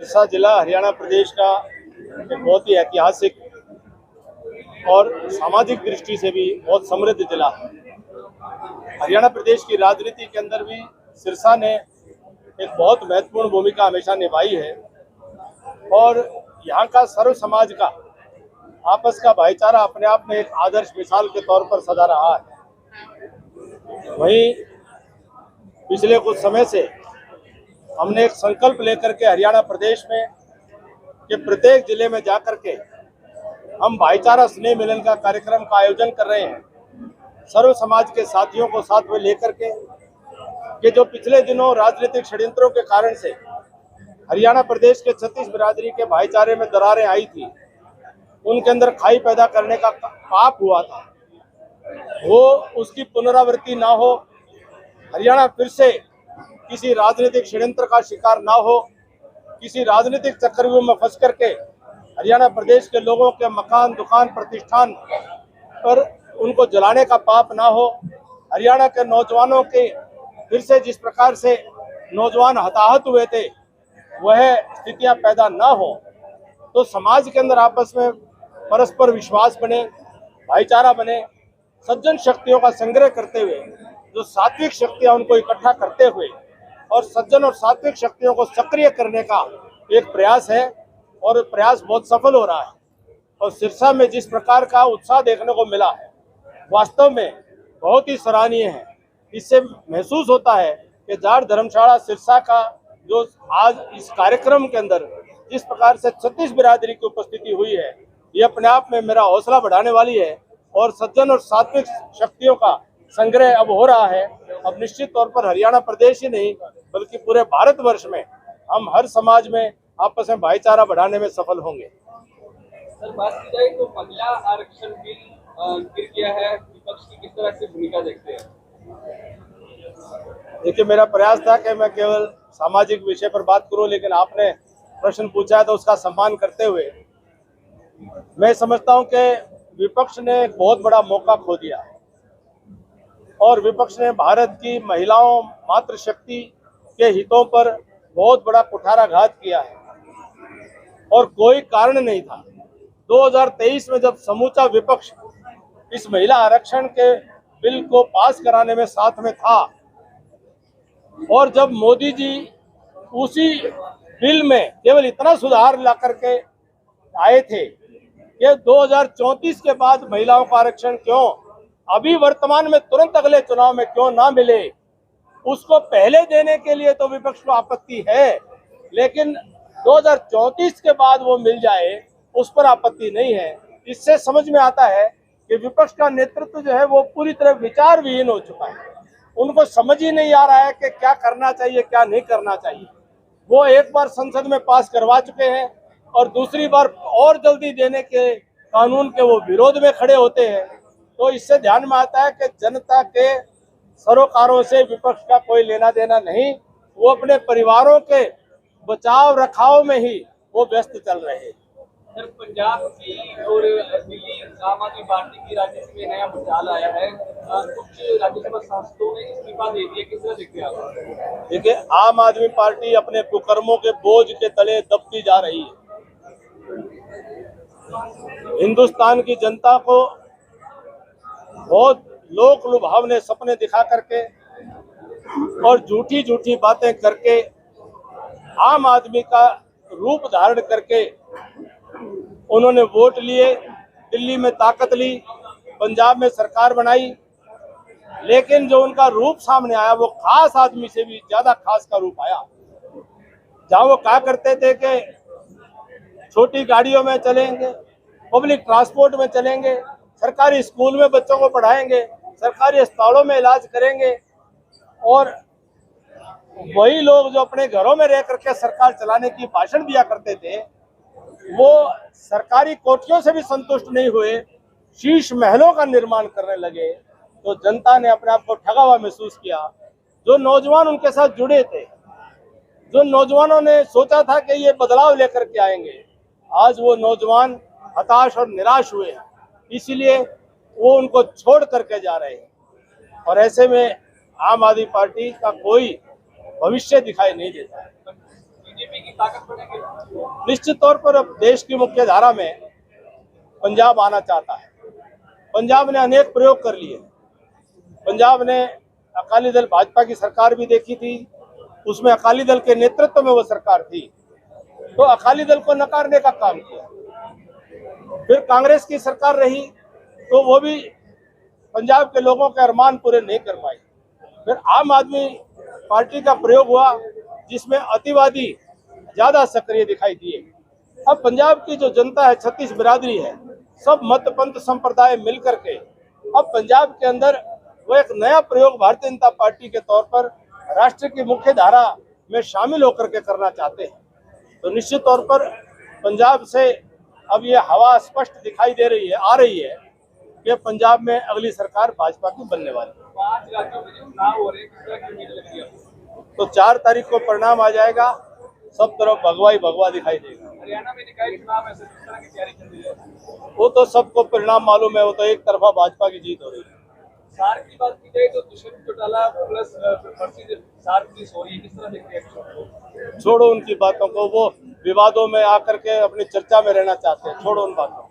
सिरसा जिला हरियाणा प्रदेश का एक बहुत ही ऐतिहासिक और सामाजिक दृष्टि से भी बहुत समृद्ध जिला है। हरियाणा प्रदेश की राजनीति के अंदर भी सिरसा ने एक बहुत महत्वपूर्ण भूमिका हमेशा निभाई है और यहाँ का सर्व समाज का आपस का भाईचारा अपने आप में एक आदर्श मिसाल के तौर पर सदा रहा है। वहीं पिछले कुछ समय से हमने एक संकल्प लेकर के हरियाणा प्रदेश में कि प्रत्येक जिले में जाकर के हम भाईचारा स्नेह मिलन का कार्यक्रम का आयोजन कर रहे हैं। सर्व समाज के साथियों को साथ में लेकर के कि जो पिछले दिनों राजनीतिक षड्यंत्रों के कारण से हरियाणा प्रदेश के 36 बिरादरी के भाईचारे में दरारें आई थी, उनके अंदर खाई पैदा करने का पाप हुआ था, वो उसकी पुनरावृत्ति ना हो, हरियाणा फिर से किसी राजनीतिक षड्यंत्र का शिकार ना हो, किसी राजनीतिक चक्रव्यूह में फंस करके हरियाणा प्रदेश के लोगों के मकान, दुकान, प्रतिष्ठान पर उनको जलाने का पाप ना हो। हरियाणा के नौजवानों के फिर से जिस प्रकार से नौजवान हताहत हुए थे वह स्थितियां पैदा ना हो, तो समाज के अंदर आपस में परस्पर विश्वास बने, भाईचारा बने, सज्जन शक्तियों का संग्रह करते हुए जो सात्विक शक्तियां उनको इकट्ठा करते हुए और सज्जन और सात्विक शक्तियों को सक्रिय करने का एक प्रयास है और प्रयास बहुत सफल हो रहा है। और सिरसा में जिस प्रकार का उत्साह देखने को मिला है वास्तव में बहुत ही सराहनीय है। इससे महसूस होता है कि जाट धर्मशाला सिरसा का जो आज इस कार्यक्रम के अंदर जिस प्रकार से 36 बिरादरी की उपस्थिति हुई है, ये अपने आप में मेरा हौसला बढ़ाने वाली है और सज्जन और सात्विक शक्तियों का संग्रह अब हो रहा है। अब निश्चित तौर पर हरियाणा प्रदेश ही नहीं बल्कि पूरे भारतवर्ष में हम हर समाज में आपस में भाईचारा बढ़ाने में सफल होंगे। सर, बात की जाए तो महिला आरक्षण बिल गिर गया है, विपक्ष की किस तरह से भूमिका देखते हैं? देखिए, मेरा प्रयास था कि मैं केवल सामाजिक विषय पर बात करूं, लेकिन आपने प्रश्न पूछा है तो उसका सम्मान करते हुए मैं समझता हूं कि विपक्ष ने एक बहुत बड़ा मौका खो दिया है और विपक्ष ने भारत की महिलाओं, मातृशक्ति के हितों पर बहुत बड़ा कुठाराघात किया है और कोई कारण नहीं था। 2023 में जब समूचा विपक्ष इस महिला आरक्षण के बिल को पास कराने में साथ में था और जब मोदी जी उसी बिल में केवल इतना सुधार ला करके आए थे कि 2034 के बाद महिलाओं का आरक्षण क्यों अभी वर्तमान में तुरंत अगले चुनाव में क्यों ना मिले, उसको पहले देने के लिए तो विपक्ष को आपत्ति है, लेकिन 2034 के बाद वो मिल जाए उस पर आपत्ति नहीं है। इससे समझ में आता है कि विपक्ष का नेतृत्व जो है वो पूरी तरह विचार विहीन हो चुका है। उनको समझ ही नहीं आ रहा है कि क्या करना चाहिए, क्या नहीं करना चाहिए। वो एक बार संसद में पास करवा चुके हैं और दूसरी बार और जल्दी देने के कानून के वो विरोध में खड़े होते हैं। तो इससे ध्यान में आता है कि जनता के सरोकारों से विपक्ष का कोई लेना देना नहीं, वो अपने परिवारों के बचाव रखाव में ही वो व्यस्त चल रहे हैं। सर, पंजाब की और दिल्ली आम आदमी पार्टी की राजनीति में नया भूचाल आया है, कुछ राज्यसभा सांसदों ने इस्तीफा दे दिया, किस तरह देखते हैं आप? देखिए, आम आदमी पार्टी अपने कुकर्मों के बोझ के तले दबती जा रही है। हिंदुस्तान की जनता को बहुत लोक लुभावने सपने दिखा करके और झूठी झूठी बातें करके आम आदमी का रूप धारण करके उन्होंने वोट लिए, दिल्ली में ताकत ली, पंजाब में सरकार बनाई, लेकिन जो उनका रूप सामने आया वो खास आदमी से भी ज्यादा खास का रूप आया। जहां वो कहा करते थे कि छोटी गाड़ियों में चलेंगे, पब्लिक ट्रांसपोर्ट में चलेंगे, सरकारी स्कूल में बच्चों को पढ़ाएंगे, सरकारी अस्पतालों में इलाज करेंगे, और वही लोग जो अपने घरों में रह करके सरकार चलाने की भाषण दिया करते थे वो सरकारी कोठियों से भी संतुष्ट नहीं हुए, शीश महलों का निर्माण करने लगे। तो जनता ने अपने आप को ठगा हुआ महसूस किया। जो नौजवान उनके साथ जुड़े थे, जो नौजवानों ने सोचा था कि ये बदलाव लेकर के आएंगे, आज वो नौजवान हताश और निराश हुए हैं, इसीलिए वो उनको छोड़ करके जा रहे हैं और ऐसे में आम आदमी पार्टी का कोई भविष्य दिखाई नहीं देता है। बीजेपी की ताकत बढ़ेगी। निश्चित तौर पर अब देश की मुख्य धारा में पंजाब आना चाहता है। पंजाब ने अनेक प्रयोग कर लिए। पंजाब ने अकाली दल भाजपा की सरकार भी देखी थी, उसमें अकाली दल के नेतृत्व में वो सरकार थी, तो अकाली दल को नकारने का काम किया। फिर कांग्रेस की सरकार रही तो वो भी पंजाब के लोगों के अरमान पूरे नहीं कर पाई। फिर आम आदमी पार्टी का प्रयोग हुआ जिसमें अतिवादी ज्यादा सक्रिय दिखाई दिए। अब पंजाब की जो जनता है, 36 बिरादरी है, सब मत पंथ संप्रदाय मिलकर के अब पंजाब के अंदर वो एक नया प्रयोग भारतीय जनता पार्टी के तौर पर राष्ट्र की मुख्य धारा में शामिल होकर के करना चाहते हैं। तो निश्चित तौर पर पंजाब से अब ये हवा स्पष्ट दिखाई दे रही है, आ रही है कि पंजाब में अगली सरकार भाजपा की बनने वाली है। 5 राज्यों में जो चुनाव हो रहे हैं, किस तरह की उम्मीद लग रही है आपको? तो 4 तारीख को परिणाम आ जाएगा, सब तरफ भगवा ही भगवा दिखाई देगा। हरियाणा में निकाय चुनाव ऐसे किस तरह की तैयारी चल रही है? वो तो सबको परिणाम मालूम है, वो तो एक तरफा भाजपा की जीत हो रही है। सार्क की बात की जाए तो दुष्यंत चौटाला प्लस फर्जी सार्क पुलिस हो रही है, किस तरह देखते हैं? छोड़ो उनकी बातों को, वो विवादों में आकर के अपनी चर्चा में रहना चाहते हैं, छोड़ो उन बातों को।